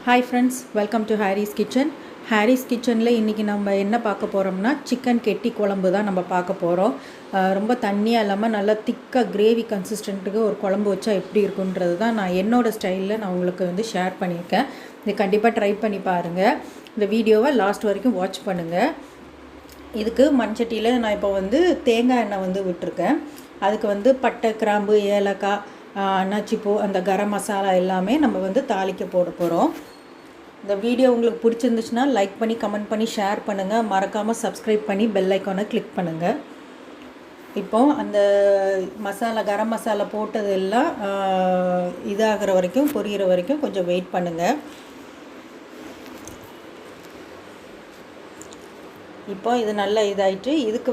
Hi friends, welcome to Harris kitchen. Harris கிச்சனில் இன்றைக்கி நம்ம என்ன பார்க்க போகிறோம்னா சிக்கன் கெட்டி குழம்பு தான் நம்ம பார்க்க போகிறோம். ரொம்ப தண்ணியாக இல்லாமல் நல்லா திக்காக கிரேவி கன்சிஸ்டண்ட்டுக்கு ஒரு குழம்பு வச்சா எப்படி இருக்குன்றது தான் நான் என்னோடய ஸ்டைலில் நான் உங்களுக்கு ஷேர் பண்ணியிருக்கேன். இது கண்டிப்பாக ட்ரை பண்ணி பாருங்கள். இந்த வீடியோவை லாஸ்ட் வரைக்கும் வாட்ச் பண்ணுங்கள். இதுக்கு மண்சட்டியில் நான் இப்போ தேங்காய் எண்ணெய் விட்டுருக்கேன். அதுக்கு பட்டை, கிராம்பு, ஏலக்காய், அன்னாச்சிப்பூ, அந்த கரம் மசாலா எல்லாமே நம்ம தாளிக்க போட போகிறோம். இந்த வீடியோ உங்களுக்கு பிடிச்சிருந்துச்சுன்னா லைக் பண்ணி, கமெண்ட் பண்ணி, ஷேர் பண்ணுங்கள். மறக்காமல் சப்ஸ்கிரைப் பண்ணி பெல் ஐக்கானை கிளிக் பண்ணுங்கள். இப்போது அந்த மசாலா, கரம் மசாலா போட்டது எல்லாம் இதாகிற வரைக்கும், பொரியிற வரைக்கும் கொஞ்சம் வெயிட் பண்ணுங்கள். இப்போ இது நல்லா இதாகிட்டு இதுக்கு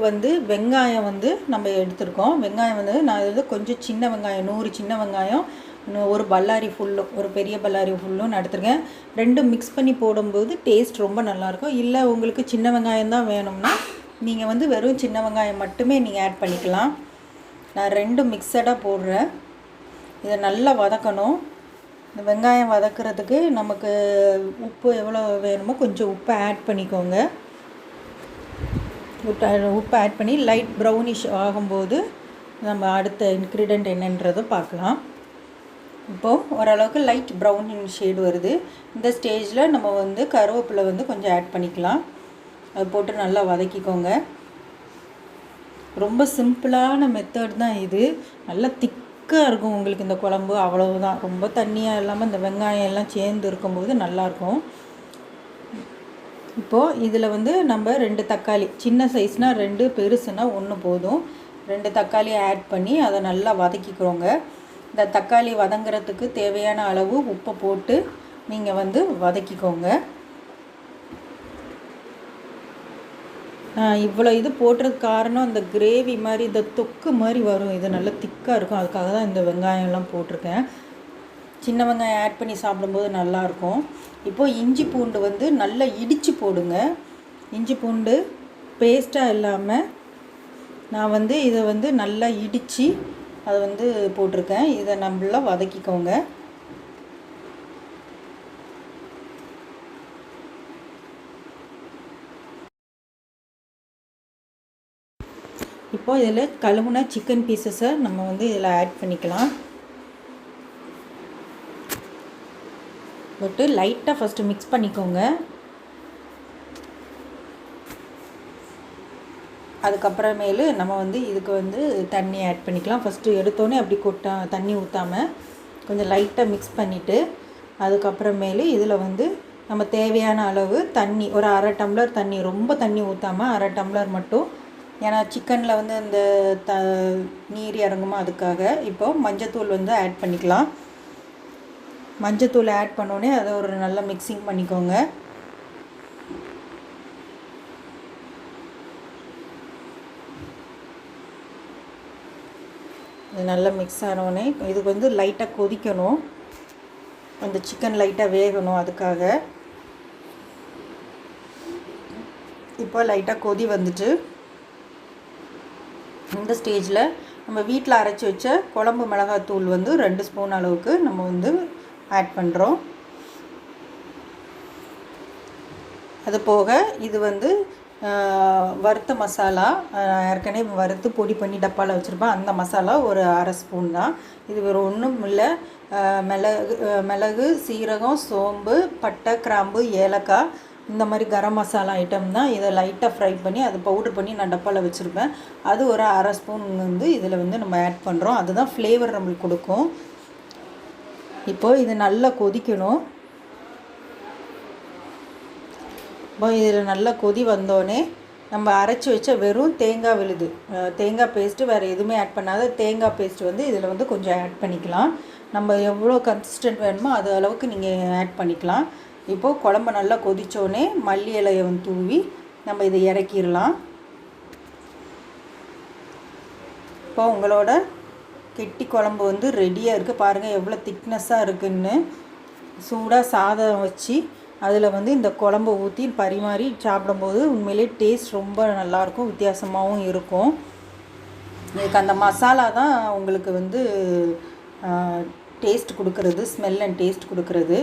வெங்காயம் நம்ம எடுத்துருக்கோம். வெங்காயம் நான் கொஞ்சம் சின்ன வெங்காயம், 100 சின்ன வெங்காயம், ஒரு பல்லாரி ஃபுல்லும், ஒரு பெரிய பல்லாரி ஃபுல்லும் நான் எடுத்துருக்கேன். ரெண்டும் மிக்ஸ் பண்ணி போடும்போது டேஸ்ட் ரொம்ப நல்லாயிருக்கும். இல்லை உங்களுக்கு சின்ன வெங்காயம் தான் வேணும்னா நீங்கள் வெறும் சின்ன வெங்காயம் மட்டுமே நீங்கள் ஆட் பண்ணிக்கலாம். நான் ரெண்டும் மிக்சடாக போடுறேன். இதை நல்லா வதக்கணும். இந்த வெங்காயம் வதக்கிறதுக்கு நமக்கு உப்பு எவ்வளோ வேணுமோ கொஞ்சம் உப்பை ஆட் பண்ணிக்கோங்க. உப்பு ஆட் பண்ணி லைட் ப்ரௌனிஷ் ஆகும்போது நம்ம அடுத்த இன்க்ரீடியன்ட் என்னன்றதை பார்க்கலாம். இப்போது ஓரளவுக்கு லைட் ப்ரௌன் ஷேடு வருது. இந்த ஸ்டேஜில் நம்ம கருவேப்பிலை கொஞ்சம் ஆட் பண்ணிக்கலாம். அது போட்டு நல்லா வதக்கிக்கோங்க. ரொம்ப சிம்பிளான மெத்தட் தான் இது. நல்லா திக்காக இருக்கும் உங்களுக்கு இந்த குழம்பு. அவ்வளவுதான், ரொம்ப தண்ணியாக இல்லாமல் இந்த வெங்காயம் எல்லாம் சேர்ந்து இருக்கும்போது நல்லாயிருக்கும். இப்போது இதில் நம்ம 2 தக்காளி, சின்ன சைஸ்னால் 2, பெருசுனா 1 போதும். 2 தக்காளி ஆட் பண்ணி அதை நல்லா வதக்கிக்கிறோங்க. இந்த தக்காளி வதங்கிறதுக்கு தேவையான அளவு உப்பை போட்டு நீங்கள் வதக்கிக்கோங்க. இவ்வளோ இது போடுறதுக்கு காரணம் இந்த கிரேவி மாதிரி, இந்த தொக்கு மாதிரி வரும். இது நல்லா திக்காக இருக்கும். அதுக்காக தான் இந்த வெங்காயம்லாம் போட்டிருக்கேன். சின்ன வெங்காயம் ஆட் பண்ணி சாப்பிடும்போது நல்லாயிருக்கும். இப்போது இஞ்சி பூண்டு நல்லா இடித்து போடுங்க. இஞ்சி பூண்டு பேஸ்ட்டாக இல்லாமல் நான் இதை நல்லா இடித்து அதை போட்டிருக்கேன். இதை நல்லா வதக்கிக்கோங்க. இப்போது இதில் கழுவுன சிக்கன் பீசஸை நம்ம இதில் ஆட் பண்ணிக்கலாம். போட்டு லைட்டாக ஃபஸ்ட்டு மிக்ஸ் பண்ணிக்கோங்க. அதுக்கப்புறமேலு நம்ம இதுக்கு தண்ணி ஆட் பண்ணிக்கலாம். ஃபஸ்ட்டு எடுத்தோடனே அப்படி தண்ணி ஊற்றாமல் கொஞ்சம் லைட்டாக மிக்ஸ் பண்ணிவிட்டு அதுக்கப்புறமேலு இதில் நம்ம தேவையான அளவு தண்ணி, ஒரு 1/2 டம்ளர் தண்ணி, ரொம்ப தண்ணி ஊற்றாமல் 1/2 டம்ளர் மட்டும். ஏன்னா சிக்கனில் இந்த நீர் இறங்குமா, அதுக்காக. இப்போது மஞ்சத்தூள் ஆட் பண்ணிக்கலாம். மஞ்சத்தூள் ஆட் பண்ணோடனே அதை ஒரு நல்லா மிக்சிங் பண்ணிக்கோங்க. இது நல்லா மிக்ஸ் ஆனோடனே இது லைட்டாக கொதிக்கணும். அந்த சிக்கன் லைட்டாக வேகணும். அதுக்காக இப்போ லைட்டாக கொதி வந்துட்டு இந்த ஸ்டேஜில் நம்ம வீட்டில் அரைச்சி வச்ச குழம்பு மிளகாத்தூள் 2 ஸ்பூன் அளவுக்கு நம்ம ஆட் பண்ணுறோம். அது போக இது வறுத்த மசாலா, ஏற்கனவே வறுத்து பொடி பண்ணி டப்பாவில் வச்சுருப்பேன். அந்த மசாலா ஒரு 1/2 ஸ்பூன் தான். இது வேறு ஒன்றும் இல்லை. மிளகு, சீரகம், சோம்பு, பட்டை, கிராம்பு, ஏலக்காய், இந்த மாதிரி கரம் மசாலா ஐட்டம் தான். இதை லைட்டாக ஃப்ரை பண்ணி அதை பவுட்ரு பண்ணி நான் டப்பாவில் வச்சுருப்பேன். அது ஒரு 1/2 ஸ்பூன் இதில் நம்ம ஆட் பண்ணுறோம். அதுதான் ஃப்ளேவர் நம்மளுக்கு கொடுக்கும். இப்போது இது நல்லா கொதிக்கணும். இப்போ இதில் நல்லா கொதி வந்தோடனே நம்ம அரைச்சி வச்ச வெறும் தேங்காய் விழுது, தேங்காய் பேஸ்ட்டு, வேறு எதுவுமே ஆட் பண்ணாத தேங்காய் பேஸ்ட்டு இதில் கொஞ்சம் ஆட் பண்ணிக்கலாம். நம்ம எவ்வளோ கன்சிஸ்டன்ட் வேணுமோ அது அளவுக்கு நீங்கள் ஆட் பண்ணிக்கலாம். இப்போது குழம்பு நல்லா கொதித்தோடனே மல்லி இலையை தூவி நம்ம இதை இறக்கிடலாம். இப்போ உங்களோட கெட்டி குழம்பு ரெடியாக இருக்குது. பாருங்கள் எவ்வளோ திக்னஸ்ஸாக இருக்குதுன்னு. சூடாக சாதம் வச்சு அதில் இந்த குழம்பு ஊற்றி பரிமாறி சாப்பிடும்போது உண்மையிலே டேஸ்ட் ரொம்ப நல்லாயிருக்கும், வித்தியாசமாகவும் இருக்கும். இதுக்கு அந்த மசாலா தான் உங்களுக்கு டேஸ்ட் கொடுக்குறது, ஸ்மெல் அண்ட் டேஸ்ட் கொடுக்குறது.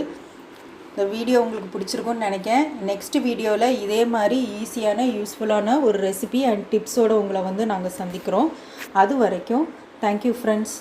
இந்த வீடியோ உங்களுக்கு பிடிச்சிருக்கும்னு நினைக்கிறேன். நெக்ஸ்ட் வீடியோவில் இதே மாதிரி ஈஸியான யூஸ்ஃபுல்லான ஒரு ரெசிபி அண்ட் டிப்ஸோடு உங்களை வந்து நாங்கள் சந்திக்கிறோம். அது வரைக்கும் தேங்க்யூ ஃப்ரெண்ட்ஸ்.